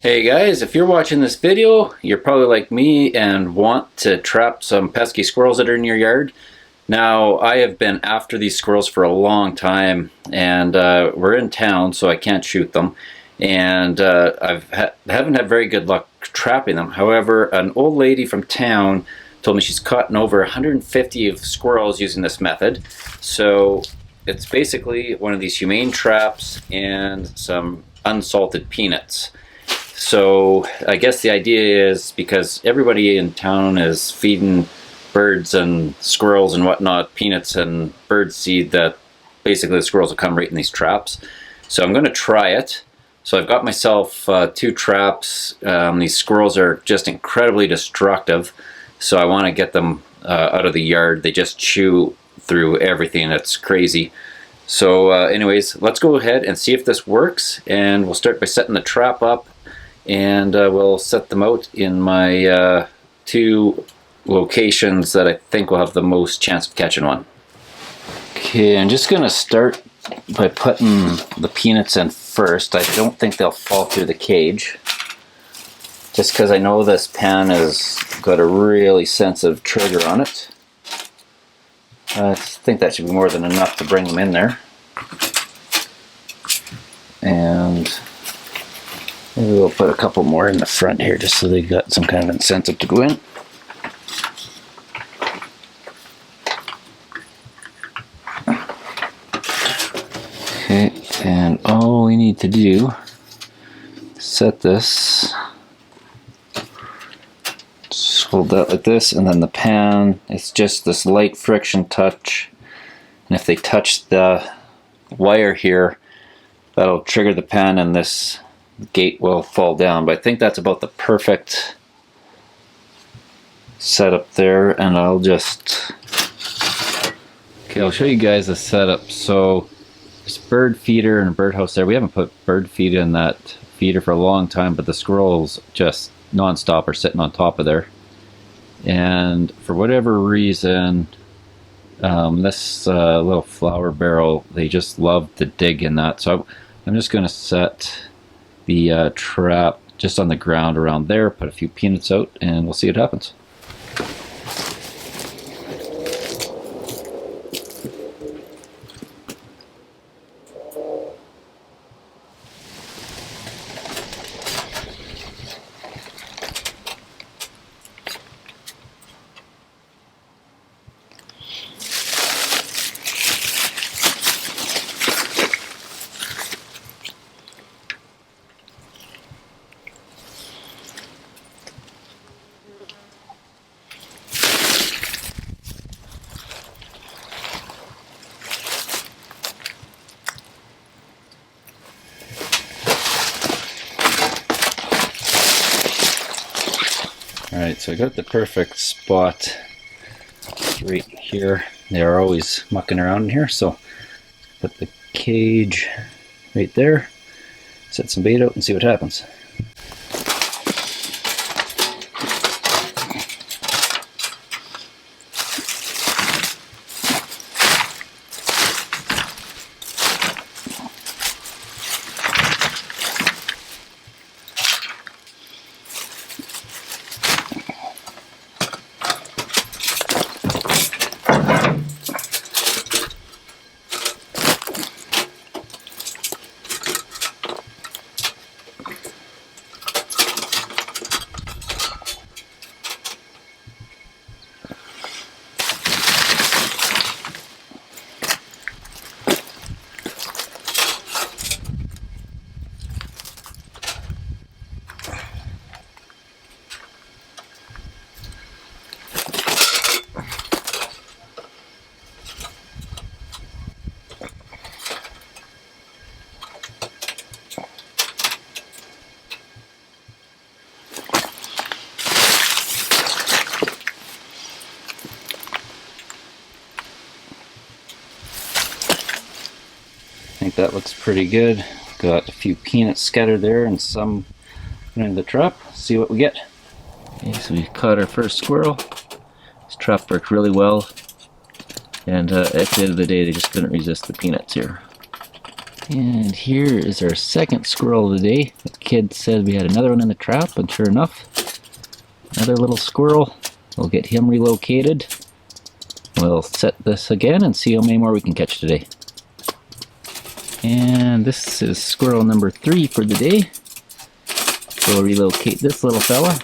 Hey guys, if you're watching this video, you're probably like me and want to trap some pesky squirrels that are in your yard. Now, I have been after these squirrels for a long time, and we're in town, so I can't shoot them. And haven't had very good luck trapping them. However, an old lady from town told me she's caught over 150 of squirrels using this method. So it's basically one of these humane traps and some unsalted peanuts. So I guess the idea is because everybody in town is feeding birds and squirrels and whatnot peanuts and bird seed, that basically the squirrels will come right in these traps. So I'm going to try it. So I've got myself two traps. These squirrels are just incredibly destructive, so I want to get them out of the yard. They just chew through everything. That's crazy. So anyways, let's go ahead and see if this works, and we'll start by setting the trap up. And we'll set them out in my two locations that I think will have the most chance of catching one. Okay, I'm just going to start by putting the peanuts in first. I don't think they'll fall through the cage, just because I know this pan has got a really sensitive trigger on it. I think that should be more than enough to bring them in there. And maybe we'll put a couple more in the front here just so they got some kind of incentive to go in. Okay, and all we need to do is set this. Just hold that like this, and then the pan, it's just this light friction touch. And if they touch the wire here, that'll trigger the pan and this gate will fall down. But I think that's about the perfect setup there, and I'll just... Okay, I'll show you guys the setup. So there's a bird feeder and a birdhouse there. We haven't put bird feed in that feeder for a long time, but the squirrels just non-stop are sitting on top of there. And for whatever reason, this little flower barrel, they just love to dig in that. So I'm just going to set the trap just on the ground around there, put a few peanuts out, and we'll see what happens. Alright, so I got the perfect spot right here. They're always mucking around in here, so put the cage right there, set some bait out and see what happens. I think that looks pretty good. Got a few peanuts scattered there and some in the trap. See what we get. Okay, so we caught our first squirrel. This trap worked really well, and at the end of the day they just couldn't resist the peanuts here. And here is our second squirrel of the day. The kid said we had another one in the trap, and sure enough, another little squirrel. We'll get him relocated. We'll set this again and see how many more we can catch today. And this is squirrel number 3 for the day. We'll relocate this little fella.